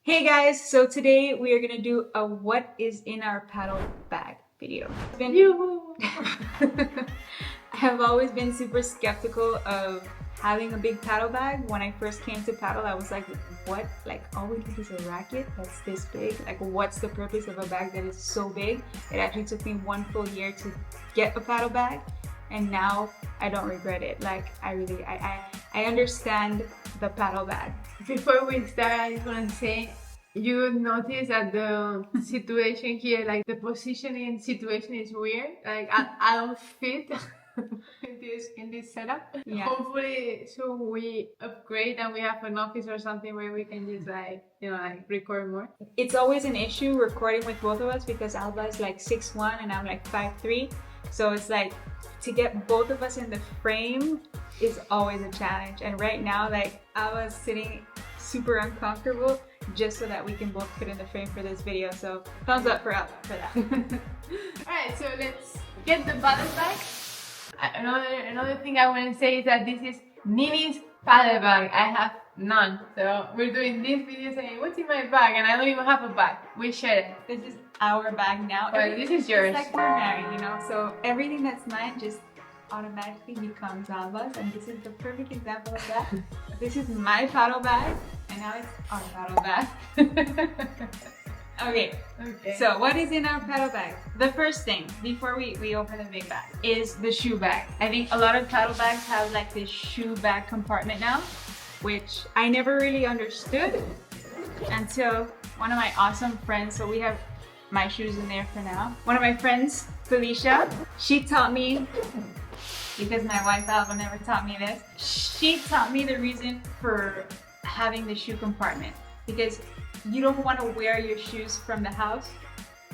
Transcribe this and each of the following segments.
Hey guys, so today we are gonna do a what is in our paddle bag video. I have always been super skeptical of having a big paddle bag. When I first came to paddle, I was like, what? Like all we need is a racket that's this big? Like what's the purpose of a bag that is so big? It actually took me 1 full year to get a paddle bag, and now I don't regret it. Like I understand the paddle bag. Before we start, I just want to say, you would notice that the situation here, like the positioning situation is weird. Like I don't fit in this setup. Yeah. Hopefully soon we upgrade and we have an office or something where we can just like record more. It's always an issue recording with both of us because Alba is like 6'1" and I'm like 5'3", so it's like to get both of us in the frame is always a challenge. And right now, like Alba's sitting super uncomfortable just so that we can both fit in the frame for this video. So thumbs up for Alba for that. Alright, so let's get the paddle bag. Another thing I want to say is that this is Nini's paddle bag. I have none. So we're doing this video saying what's in my bag, and I don't even have a bag. We share it. This is our bag now. But this is yours. It's like we're married, you know? So everything that's mine just automatically becomes Alba's, and this is the perfect example of that. This is my paddle bag, and now it's our paddle bag. Okay, so what is in our paddle bag? The first thing, before we open the big bag, is the shoe bag. I think a lot of paddle bags have like this shoe bag compartment now, which I never really understood until one of my awesome friends, so we have my shoes in there for now. One of my friends, Felicia, she taught me, because my wife Alba never taught me this, she taught me the reason for having the shoe compartment, because you don't want to wear your shoes from the house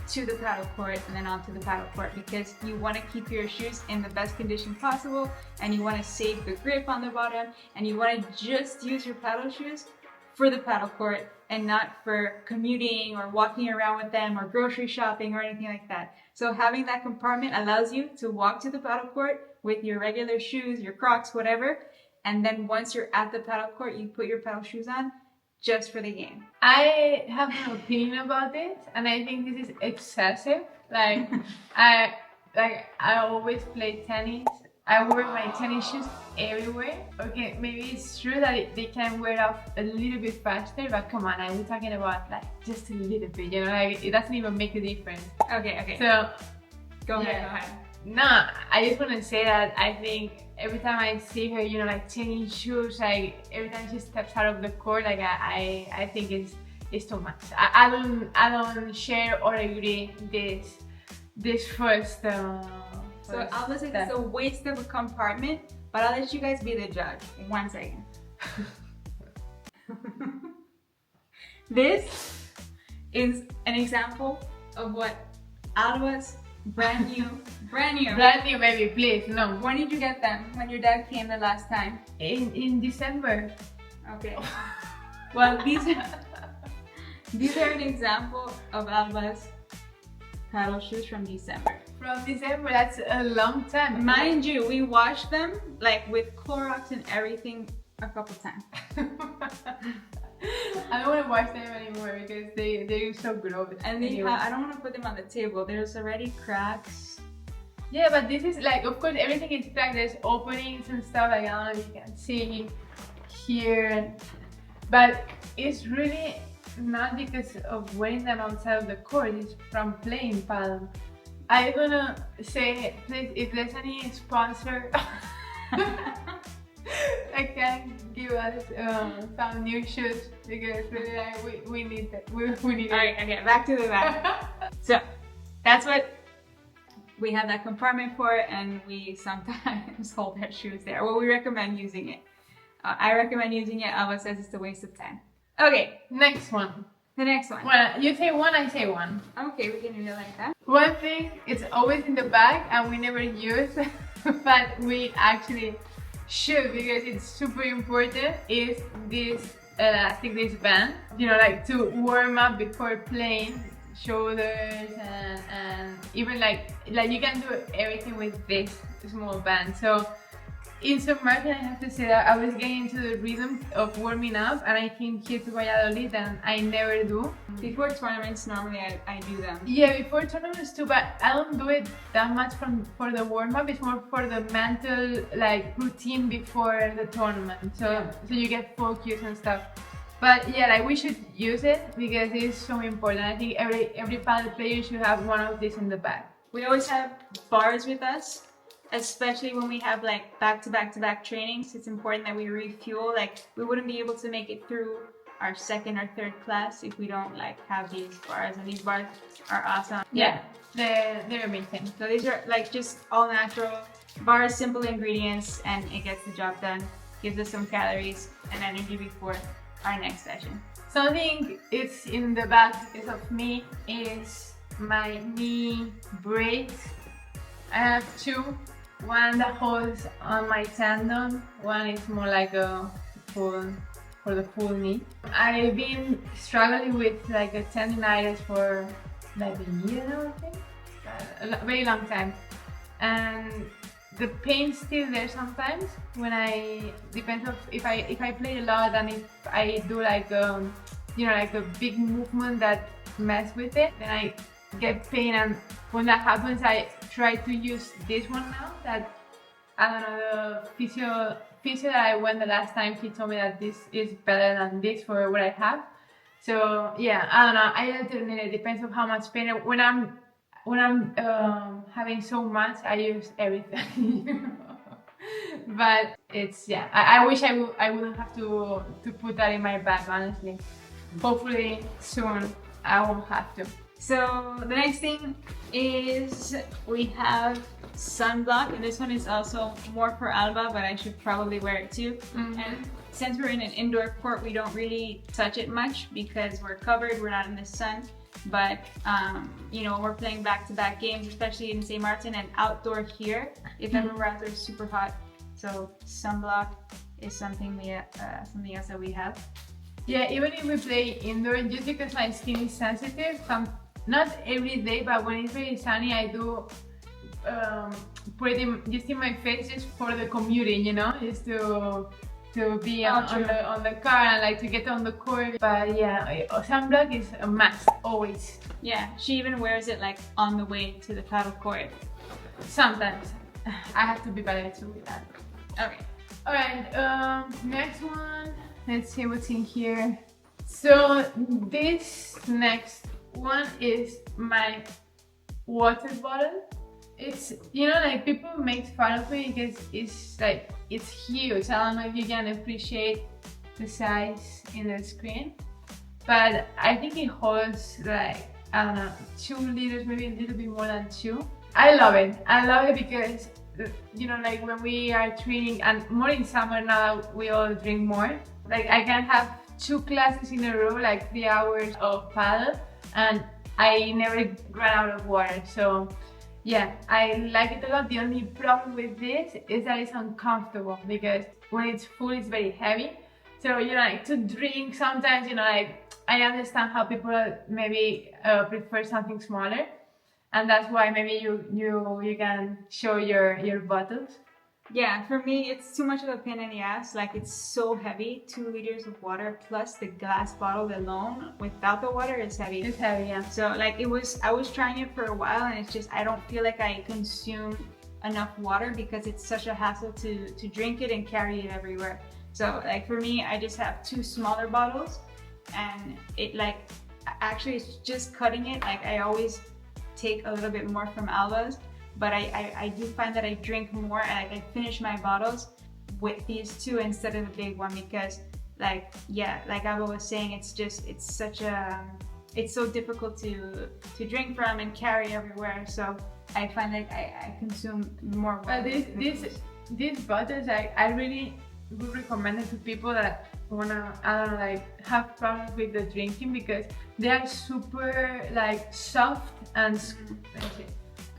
to the paddle court and then onto the paddle court, because you want to keep your shoes in the best condition possible, and you want to save the grip on the bottom, and you want to just use your paddle shoes for the paddle court and not for commuting or walking around with them or grocery shopping or anything like that. So having that compartment allows you to walk to the paddle court with your regular shoes, your Crocs, whatever, and then once you're at the paddle court, you put your paddle shoes on just for the game. I have an opinion about this, and I think this is excessive. Like I always play tennis. I wear my tennis shoes everywhere. Okay, maybe it's true that they can wear off a little bit faster, but come on, I'm talking about like just a little bit, you know, like it doesn't even make a difference. Okay. So go ahead. No, I just want to say that I think every time I see her, you know, like tennis shoes, like every time she steps out of the court, like I think it's too much. I don't share or agree this first. So Alba says it's a waste of a compartment, but I'll let you guys be the judge. 1 second. This is an example of what Alba's brand new, baby, please, no. When did you get them? When your dad came the last time? In December. Okay. Well, these are an example of Alba's paddle shoes from December. From December, that's a long time. Mind you, we washed them like with Clorox and everything a couple times. I don't want to wash them anymore because they're so gross. And I don't want to put them on the table. There's already cracks. Yeah, but this is like, of course, everything is cracked. There's openings and stuff. Like, I don't know if you can see here, but it's really not because of wearing them outside of the court. It's from playing paddle. I'm gonna say, please, if there's any sponsor that can give us some new shoes, because really, like, we need that. We need it. Alright, okay, back to the bag. So that's what we have that compartment for, and we sometimes hold our shoes there. Well, we recommend using it. I recommend using it. Alba says it's a waste of time. Okay, next one. The next one. Well, you say one, I say one. Okay, we can do it like that. One thing, it's always in the bag and we never use, but we actually should because it's super important, is this elastic, this band. You know, like to warm up before playing, shoulders and even like you can do everything with this small band. So in San Martin, I have to say that I was getting into the rhythm of warming up, and I came here to Valladolid and I never do. Before tournaments, normally I do them. Yeah, before tournaments too, but I don't do it that much for the warm up. It's more for the mental like routine before the tournament. So you get focused and stuff. But yeah, like we should use it because it is so important. I think every paddle player should have one of these in the bag. We always have bars with us, especially when we have like back-to-back trainings. It's important that we refuel. Like we wouldn't be able to make it through our second or third class if we don't like have these bars, and these bars are awesome. Yeah, they're amazing. So these are like just all natural bars, simple ingredients, and it gets the job done. Gives us some calories and energy before our next session. Something it's in the bag because of me is my knee brace. I have two. One that holds on my tendon, one is more like a full, for the full knee. I've been struggling with like a tendinitis for like a year now, I think, a very long time. And the pain's still there sometimes when depends on if I play a lot and if I do like you know, like a big movement that mess with it, then I get pain, and when that happens I try to use this one now that, I don't know, the physio that I went the last time, he told me that this is better than this for what I have. So yeah, I don't know, I alternate, it depends on how much pain. When I'm having so much, I use everything. But it's, yeah, I wish I wouldn't have to put that in my bag, honestly. Hopefully soon I won't have to. So the next thing is we have sunblock, and this one is also more for Alba, but I should probably wear it too. And since we're in an indoor court, we don't really touch it much because we're covered, we're not in the sun. But you know, we're playing back-to-back games, especially in St. Martin and outdoor here. If ever we're outdoor, it's super hot. So sunblock is something else that we have. Yeah, even if we play indoor, just because my skin is sensitive, not every day, but when it's very sunny, I do put it just in my face just for the commuting, you know, just to be on the car and like to get on the court. But yeah, sunblock is a must, always. Yeah, she even wears it like on the way to the paddle court. Sometimes. I have to be better too with that. Okay. Alright, next one. Let's see what's in here. So this next one is my water bottle. It's, you know, like people make fun of me because it's like, it's huge. I don't know if you can appreciate the size in the screen, but I think it holds like, I don't know, 2 liters, maybe a little bit more than 2. I love it. I love it because, you know, like when we are training, and more in summer now, we all drink more. Like I can have 2 classes in a row, like 3 hours of paddle, and I never run out of water. So yeah, I like it a lot. The only problem with this is that it's uncomfortable because when it's full, it's very heavy. So, you know, like to drink sometimes, you know, like I understand how people maybe prefer something smaller, and that's why maybe you can show your bottles. Yeah, for me, it's too much of a pain in the ass. Like it's so heavy, 2 liters of water plus the glass bottle alone without the water is heavy. It's heavy, yeah. So like I was trying it for a while, and it's just, I don't feel like I consume enough water because it's such a hassle to drink it and carry it everywhere. So like for me, I just have 2 smaller bottles, and it like, actually it's just cutting it. Like I always take a little bit more from Alba's, but I do find that I drink more, and I finish my bottles with these 2 instead of the big one, because like, yeah, like Alba was saying, it's so difficult to drink from and carry everywhere. So I find like I consume more water. These bottles, I really would recommend it to people that wanna, I don't know, like have problems with the drinking, because they are super like soft and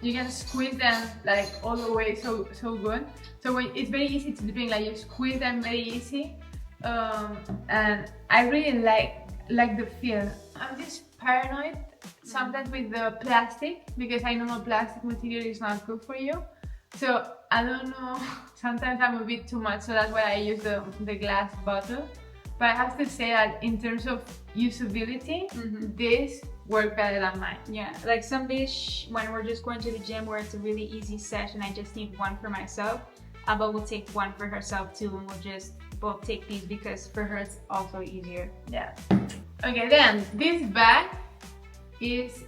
you can squeeze them like all the way so good. So it's very easy to drink, like you squeeze them very easy. And I really like the feel. I'm just paranoid sometimes with the plastic, because I know plastic material is not good for you. So I don't know, sometimes I'm a bit too much, so that's why I use the glass bottle. But I have to say that in terms of usability, this worked better than mine. Yeah, like some days when we're just going to the gym where it's a really easy session, I just need one for myself. Abba will take one for herself too, and we'll just both take these because for her it's also easier. Yeah. Okay, then this bag is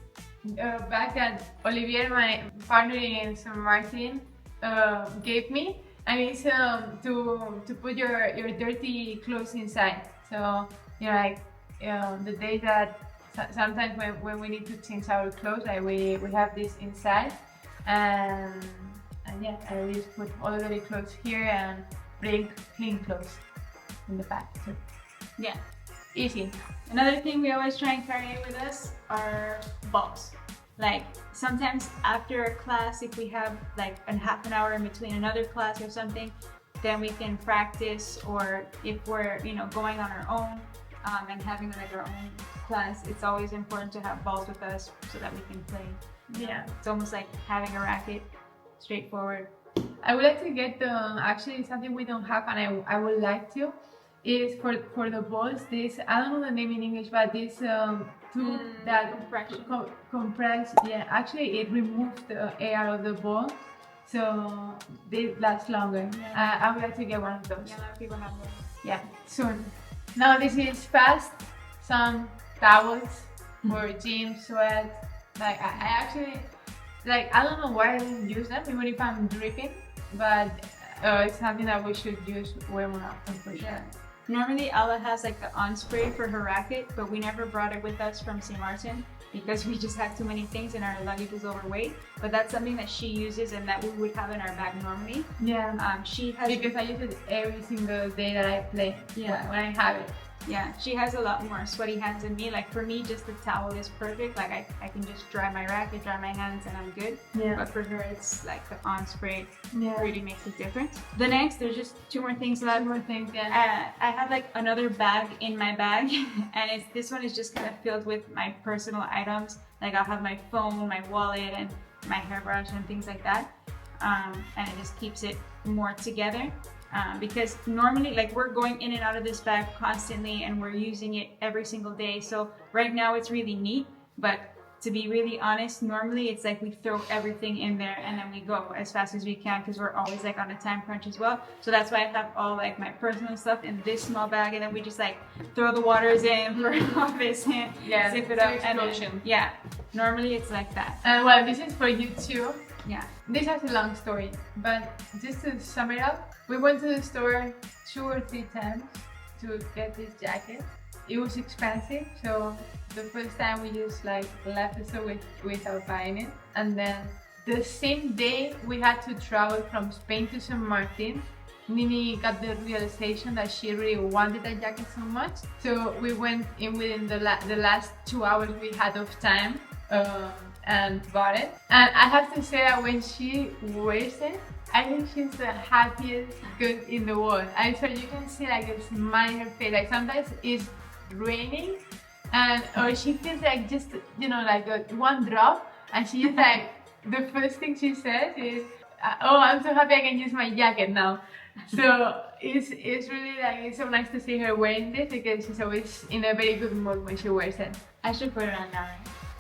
a bag that Olivier, my partner in San Martin, gave me, and it's to put your dirty clothes inside. So you know, like the day that sometimes when we need to change our clothes, like we have this inside, and yeah, I just put all the dirty clothes here and bring clean clothes in the bag. So, yeah, easy. Another thing we always try and carry with us are balls. Like sometimes after a class, if we have like a half an hour in between another class or something, then we can practice, or if we're going on our own and having like our own class, it's always important to have balls with us so that we can play. Yeah, it's almost like having a racket. Straightforward. I would like to get actually something we don't have, and I would like to, is for the balls, this, I don't know the name in English, but this tool that compress, yeah, actually it removes the air of the ball, so they last longer. Yeah. I would like to get one of those. Yeah, a lot of people have those. Yeah, soon. Now this is fast, some towels for gym, sweat. Like I actually, like, I don't know why I don't use them, even if I'm dripping, but it's something that we should use way more often for sure. Yeah. Normally, Ella has like the on spray for her racket, but we never brought it with us from St. Martin because we just have too many things and our luggage is overweight. But that's something that she uses and that we would have in our bag normally. Yeah. She has, because I use it every single day that I play. Yeah. When I have it. Yeah, she has a lot more sweaty hands than me. Like for me, just the towel is perfect. Like I can just dry my racket, dry my hands, and I'm good. Yeah. But for her, it's like the on spray Yeah. really makes a difference. The next, there's just two more things left. Two more things, yeah. I have like another bag in my bag, and this one is just kind of filled with my personal items. Like I'll have my phone, my wallet, and my hairbrush and things like that. And it just keeps it more together. Because normally, like, we're going in and out of this bag constantly and we're using it every single day. So right now it's really neat, but to be really honest, normally it's like we throw everything in there and then we go as fast as we can because we're always like on a time crunch as well. So that's why I have all like my personal stuff in this small bag, and then we just like throw the waters in, throw all this in, yeah, zip it up, and then, yeah, normally it's like that. And well, this is for you too. Yeah. This has a long story, but just to sum it up, we went to the store 2 or 3 times to get this jacket. It was expensive, so the first time we just like left the store without buying it. And then the same day we had to travel from Spain to San Martin. Nini got the realization that she really wanted that jacket so much. So we went in within the last 2 hours we had of time. And bought it, and I have to say that when she wears it, I think she's the happiest girl in the world. And so you can see like a smile in her face. Like sometimes it's raining, or she feels like just like one drop, and she's like the first thing she says is, "Oh, I'm so happy I can use my jacket now." So it's really like it's so nice to see her wearing this because she's always in a very good mood when she wears it. I should put it on now.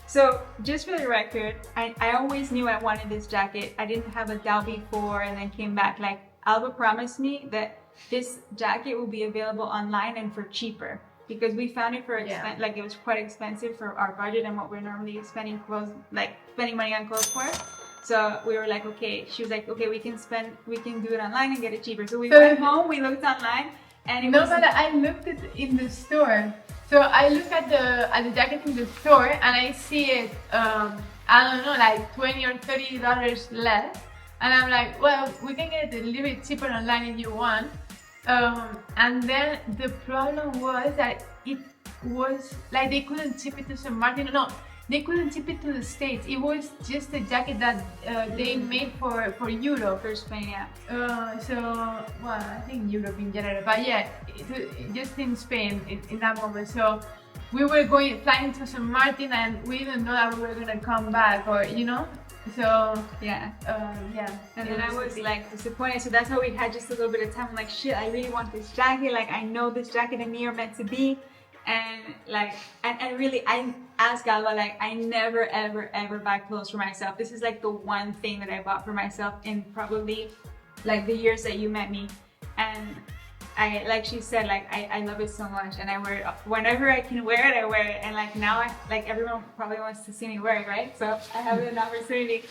So just for the record, I always knew I wanted this jacket. I didn't have a doubt before and then came back. Like Alba promised me that this jacket will be available online and for cheaper because we found it for like it was quite expensive for our budget and what we're normally spending money on clothes for. So we were like, okay. She was like, okay, we can do it online and get it cheaper. So we went home, we looked online, and but I looked it in the store. So I look at the jacket in the store and I see it, I don't know, like $20 or $30 less. And I'm like, well, we can get it a little bit cheaper online if you want. And then the problem was that it was like they couldn't ship it to San Martin. No, they couldn't ship it to the States. It was just a jacket that they made for Europe. For Spain, yeah. Well, I think Europe in general, but yeah, just in Spain in that moment. So we were flying to San Martin, and we didn't know that we were gonna come back, or So Yeah. yeah. And then I was like disappointed. So that's how we had just a little bit of time. I'm like, shit, I really want this jacket. Like, I know this jacket and me are meant to be. And like, and really, I asked Galva, like, I never, ever, ever buy clothes for myself. This is like the one thing that I bought for myself in probably like the years that you met me. And I, like she said, like, I love it so much. And I wear it whenever I can wear it, I wear it. And like now, like everyone probably wants to see me wear it, right? So I have an opportunity.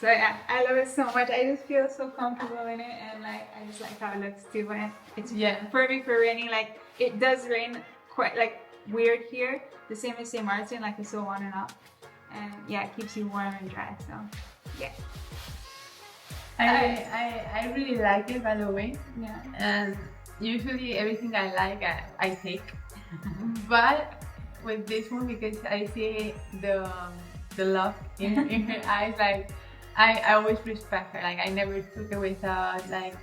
So yeah, I love it so much. I just feel so comfortable in it, and like I just like how it looks too. And it's perfect for raining. Like it does rain quite like weird here, the same as St. Martin, like it's so on and off, and yeah, it keeps you warm and dry. So yeah, I really like it, by the way. yeah. And usually everything I like, I take. But with this one, because I see the love in her eyes, like I always respect her. Like I never took it without like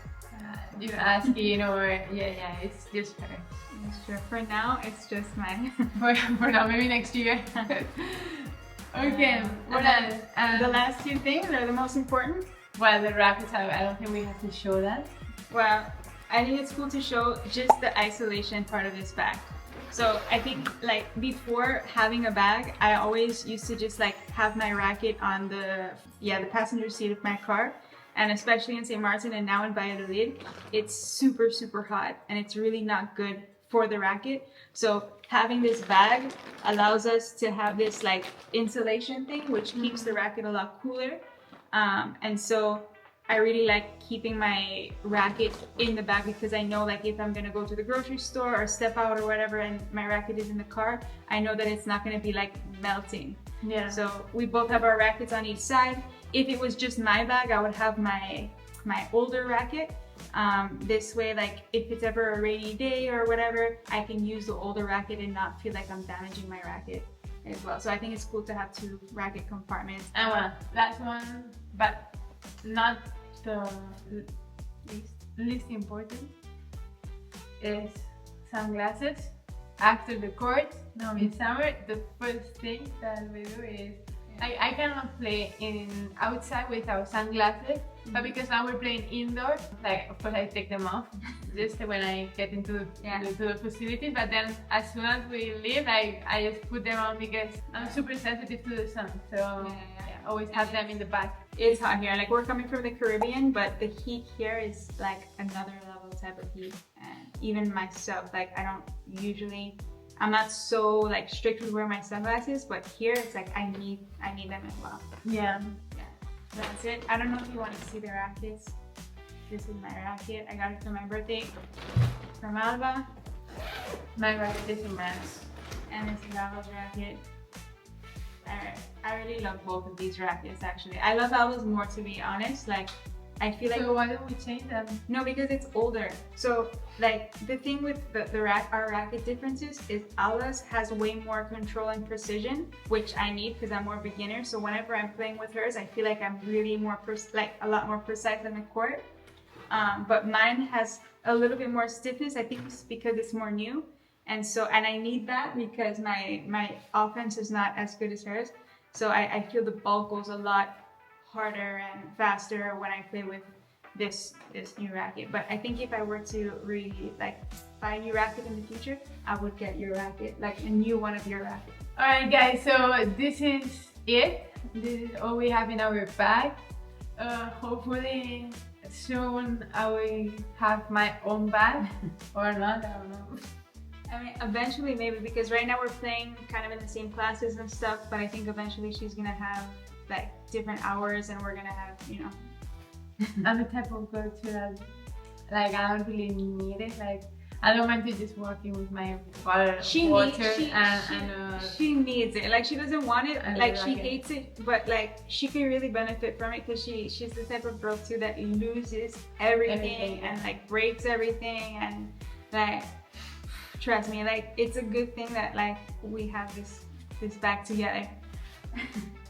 asking or yeah. It's just her. It's true. For now, it's just mine. for now, maybe next year. Okay. What else? The last two things are the most important. Well, the rackets, I don't think we have to show that. Well, I think it's cool to show just the isolation part of this bag. So I think like before having a bag, I always used to just like have my racket on the passenger seat of my car. And especially in St. Martin and now in Valladolid, it's super, super hot and it's really not good for the racket. So having this bag allows us to have this like insulation thing, which keeps the racket a lot cooler. And so I really like keeping my racket in the bag because I know like if I'm gonna go to the grocery store or step out or whatever and my racket is in the car, I know that it's not gonna be like melting. Yeah. So we both have our rackets on each side. If it was just my bag, I would have my older racket. This way, like if it's ever a rainy day or whatever, I can use the older racket and not feel like I'm damaging my racket as well. So I think it's cool to have two racket compartments. And last one, but not the least important, is sunglasses. After the court, now in summer, the first thing that we do is I cannot play outside without sunglasses, but because now we're playing indoor, like of course I take them off just when I get into the facilities, but then as soon as we leave, I just put them on because I'm super sensitive to the sun, so always have them in the bag. It's hot here, like we're coming from the Caribbean, but the heat here is like another level type of heat. And even myself, like I'm not so like strict with wearing my sunglasses, but here it's like I need them as well. Yeah. That's it. I don't know if you want to see the rackets. This is my racket. I got it for my birthday from Alba. My racket is a mess. And this is Alba's racket. I really love both of these rackets actually. I love Alba's more, to be honest. Like I feel like. So why don't we change them? No, because it's older. So like the thing with our racket differences is Alba's has way more control and precision, which I need because I'm more beginner. So whenever I'm playing with hers, I feel like I'm really more a lot more precise on the court. But mine has a little bit more stiffness. I think it's because it's more new. And I need that because my offense is not as good as hers. So I feel the ball goes a lot harder and faster when I play with this new racket. But I think if I were to really like buy a new racket in the future, I would get your racket, like a new one of your rackets. Alright guys, so this is it. This is all we have in our bag. Hopefully soon I will have my own bag or not, I don't know. I mean, eventually maybe, because right now we're playing kind of in the same classes and stuff, but I think eventually she's gonna have like different hours and we're gonna have, you know. I'm the type of girl too that like I don't really need it. Like I don't mind to just walking with my water she needs it. Like she doesn't want it, like she hates it, but like she can really benefit from it because she's the type of girl too that loses everything and like breaks everything, and like trust me, like it's a good thing that like we have this back together.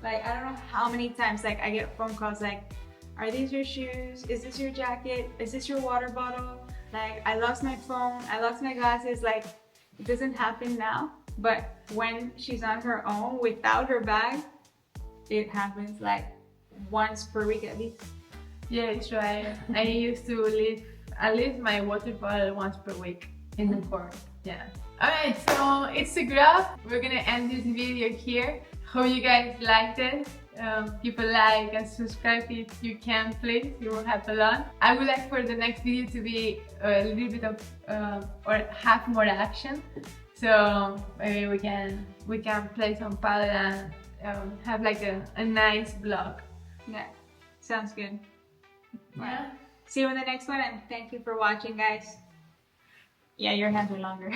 Like I don't know how many times like I get phone calls like, are these your shoes? Is this your jacket? Is this your water bottle? Like I lost my phone, I lost my glasses. Like it doesn't happen now, but when she's on her own without her bag, it happens like once per week at least. Yeah, it's right. I used to leave at least my water bottle once per week in the court. Yeah. Alright, so it's a wrap. We're gonna end this video here. Hope you guys liked it. People like and subscribe if you can, please. It will help a lot. I would like for the next video to be a little bit of or have more action. So maybe we can play some paddle and have like a nice vlog. Yeah, sounds good. Yeah. See you in the next one, and thank you for watching, guys. Yeah, your hands are longer.